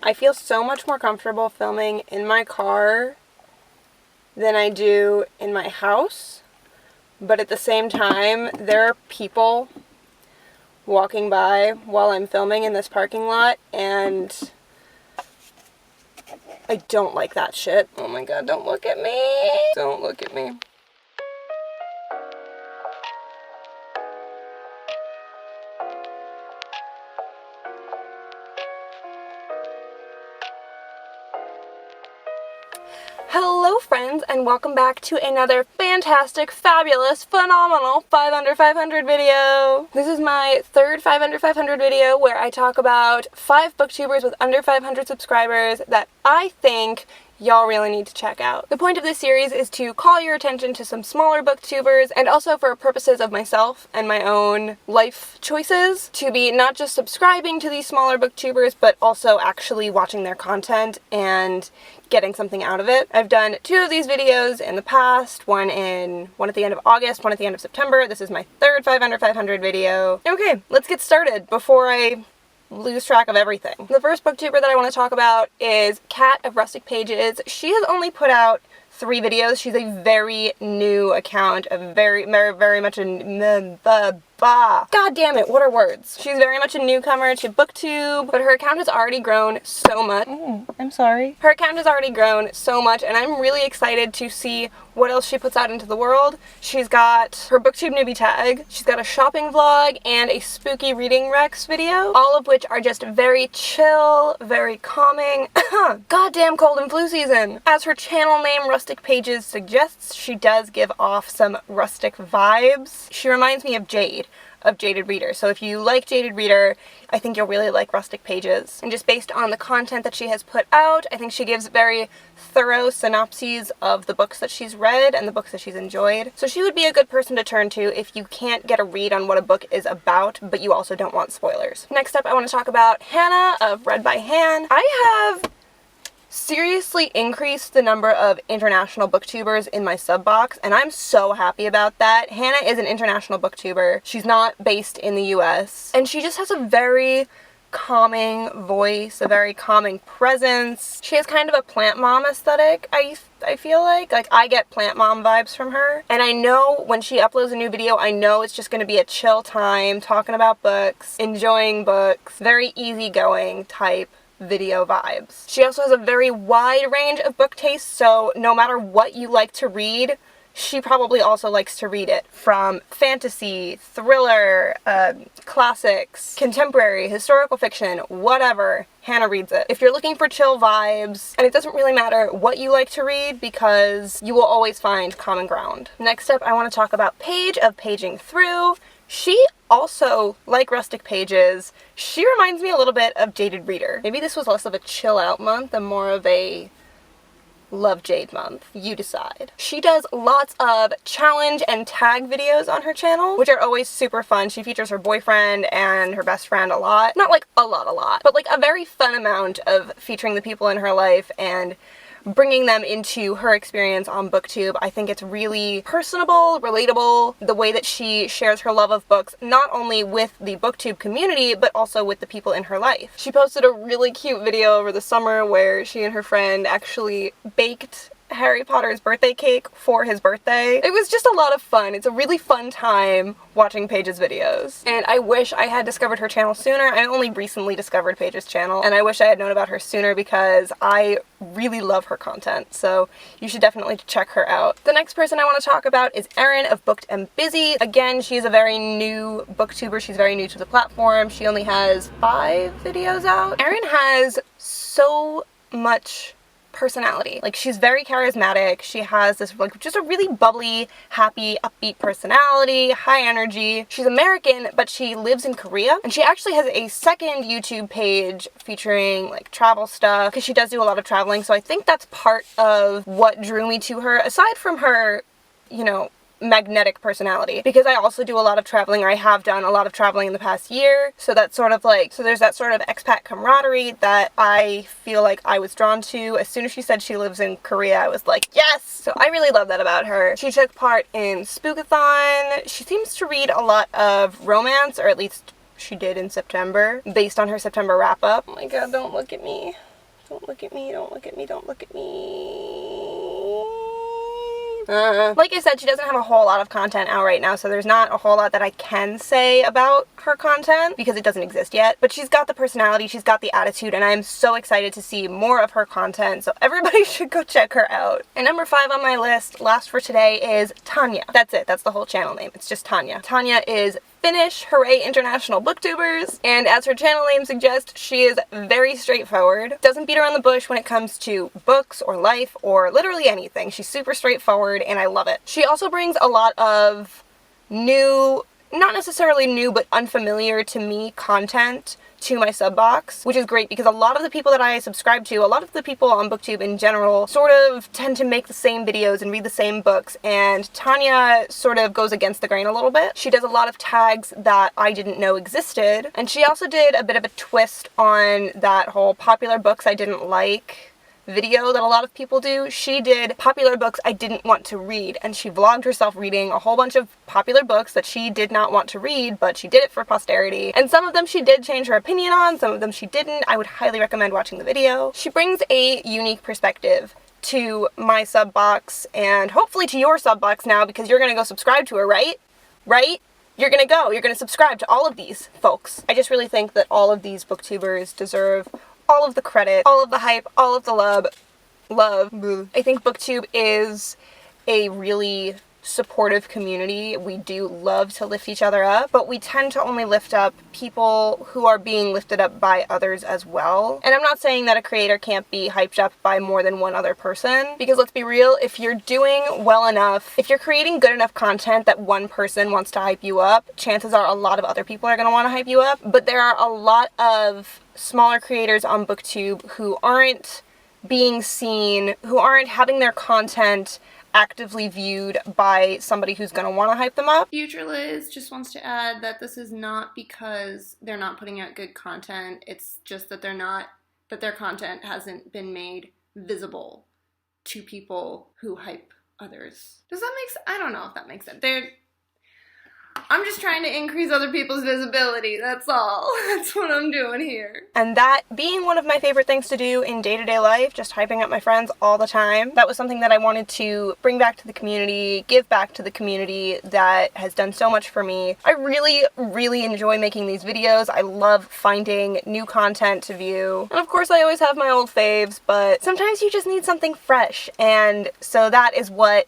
I feel so much more comfortable filming in my car than I do in my house. But at the same time, there are people walking by while I'm filming in this parking lot, and I don't like that shit. Oh my god, don't look at me. Don't look at me. Hello friends, and welcome back to another fantastic, fabulous, phenomenal 5 Under 500 video. This is my third 5 Under 500 video where I talk about 5 booktubers with under 500 subscribers that I think y'all really need to check out. The point of this series is to call your attention to some smaller booktubers, and also for purposes of myself and my own life choices, to be not just subscribing to these smaller booktubers, but also actually watching their content and getting something out of it. I've done 2 of these videos in the past, one at the end of August, one at the end of September. This is my third 5 Under 500 video. Okay, let's get started before I lose track of everything. The first booktuber that I want to talk about is Kat of Rustic Pages. She has only put out 3 videos. She's a very new account, very much a God damn it, what are words? She's very much a newcomer to BookTube, but her account has already grown so much. I'm sorry. Her account has already grown so much, and I'm really excited to see what else she puts out into the world. She's got her BookTube newbie tag, she's got a shopping vlog, and a spooky reading Rex video, all of which are just very chill, very calming. Goddamn cold and flu season! As her channel name, Rustic Pages, suggests, she does give off some rustic vibes. She reminds me of Jade, of Jaded Reader. So if you like Jaded Reader, I think you'll really like Rustic Pages. And just based on the content that she has put out, I think she gives very thorough synopses of the books that she's read and the books that she's enjoyed. So she would be a good person to turn to if you can't get a read on what a book is about, but you also don't want spoilers. Next up, I want to talk about Hannah of readbyhan. I have seriously increased the number of international booktubers in my sub box, and I'm so happy about that. Hannah is an international booktuber. She's not based in the US, and she just has a very calming voice, a very calming presence. She has kind of a plant mom aesthetic, I feel like I get plant mom vibes from her. And I know when she uploads a new video, I know it's just going to be a chill time, talking about books, enjoying books, very easygoing type video vibes. She also has a very wide range of book tastes, so no matter what you like to read, she probably also likes to read it. From fantasy, thriller, classics, contemporary, historical fiction, whatever, Hannah reads it. If you're looking for chill vibes, and it doesn't really matter what you like to read because you will always find common ground. Next up, I want to talk about Paige of Paiging Through. She also, like Rustic Pages, she reminds me a little bit of Jaded Reader. Maybe this was less of a chill out month and more of a love Jade month. You decide. She does lots of challenge and tag videos on her channel, which are always super fun. She features her boyfriend and her best friend a lot. Not like a lot, but like a very fun amount of featuring the people in her life and bringing them into her experience on BookTube. I think it's really personable, relatable, the way that she shares her love of books, not only with the BookTube community, but also with the people in her life. She posted a really cute video over the summer where she and her friend actually baked Harry Potter's birthday cake for his birthday. It was just a lot of fun. It's a really fun time watching Paige's videos. And I wish I had discovered her channel sooner. I only recently discovered Paige's channel, and I wish I had known about her sooner because I really love her content. So you should definitely check her out. The next person I want to talk about is Erin of Booked and Busy. Again, she's a very new booktuber. She's very new to the platform. She only has 5 videos out. Erin has so much personality. Like, she's very charismatic. She has this like just a really bubbly, happy, upbeat personality, high energy. She's American, but she lives in Korea, and she actually has a second YouTube page featuring like travel stuff because she does do a lot of traveling. So I think that's part of what drew me to her, aside from her, you know, magnetic personality, because I also do a lot of traveling, or I have done a lot of traveling in the past year. So that's sort of like, so there's that sort of expat camaraderie that I feel like I was drawn to. As soon as she said she lives in Korea, I was like, yes! So I really love that about her. She took part in Spookathon. She seems to read a lot of romance, or at least she did in September, based on her September wrap-up. Oh my god, don't look at me. Don't look at me, don't look at me, don't look at me. Like I said, she doesn't have a whole lot of content out right now, so there's not a whole lot that I can say about her content because it doesn't exist yet. But she's got the personality, she's got the attitude, and I'm so excited to see more of her content, so everybody should go check her out. And number 5 on my list, last for today, is Tanja. That's it, that's the whole channel name. It's just Tanja. Tanja is Finnish, hooray international booktubers, and as her channel name suggests, she is very straightforward. Doesn't beat around the bush when it comes to books or life or literally anything. She's super straightforward and I love it. She also brings a lot of new, not necessarily new, but unfamiliar to me content to my sub box, which is great because a lot of the people that I subscribe to, a lot of the people on BookTube in general, sort of tend to make the same videos and read the same books, and Tanja sort of goes against the grain a little bit. She does a lot of tags that I didn't know existed, and she also did a bit of a twist on that whole popular books I didn't like video that a lot of people do. She did popular books I didn't want to read, and she vlogged herself reading a whole bunch of popular books that she did not want to read, but she did it for posterity. And some of them she did change her opinion on, some of them she didn't. I would highly recommend watching the video. She brings a unique perspective to my sub box, and hopefully to your sub box now, because you're gonna go subscribe to her, right? Right? You're gonna subscribe to all of these folks. I just really think that all of these booktubers deserve all of the credit, all of the hype, all of the love. I think BookTube is a really supportive community. We do love to lift each other up, but we tend to only lift up people who are being lifted up by others as well. And I'm not saying that a creator can't be hyped up by more than one other person, because let's be real, if you're doing well enough, if you're creating good enough content that one person wants to hype you up, chances are a lot of other people are going to want to hype you up. But there are a lot of smaller creators on BookTube who aren't being seen, who aren't having their content actively viewed by somebody who's gonna want to hype them up. Future Liz just wants to add that this is not because they're not putting out good content, it's just that their content hasn't been made visible to people who hype others. Does that make sense? I don't know if that makes sense. I'm just trying to increase other people's visibility, that's all. That's what I'm doing here. And that being one of my favorite things to do in day-to-day life, just hyping up my friends all the time, that was something that I wanted to bring back to the community, give back to the community that has done so much for me. I really, really enjoy making these videos. I love finding new content to view. And of course I always have my old faves, but sometimes you just need something fresh, and so that is what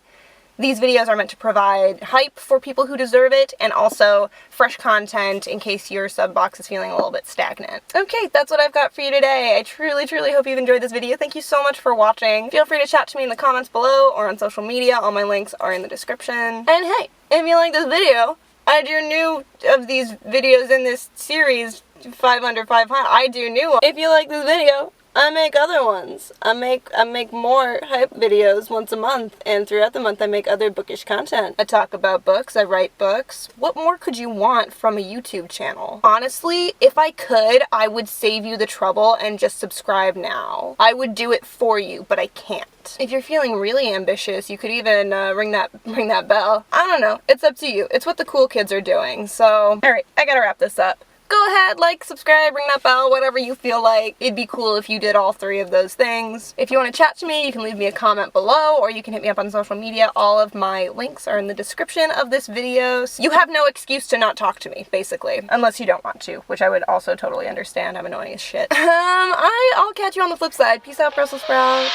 these videos are meant to provide: hype for people who deserve it, and also fresh content in case your sub box is feeling a little bit stagnant. Okay, that's what I've got for you today. I truly, truly hope you've enjoyed this video. Thank you so much for watching. Feel free to chat to me in the comments below or on social media. All my links are in the description. And hey, if you like this video, and you're new of these videos in this series, 5 under 500, I do new ones. If you like this video, I make other ones. I make more hype videos once a month, and throughout the month I make other bookish content. I talk about books, I write books. What more could you want from a YouTube channel? Honestly, if I could, I would save you the trouble and just subscribe now. I would do it for you, but I can't. If you're feeling really ambitious, you could even ring that bell. I don't know. It's up to you. It's what the cool kids are doing. So, alright, I gotta wrap this up. Go ahead, like, subscribe, ring that bell, whatever you feel like. It'd be cool if you did all 3 of those things. If you want to chat to me, you can leave me a comment below, or you can hit me up on social media. All of my links are in the description of this video. So you have no excuse to not talk to me, basically. Unless you don't want to, which I would also totally understand. I'm annoying as shit. I'll catch you on the flip side. Peace out, Brussels sprout.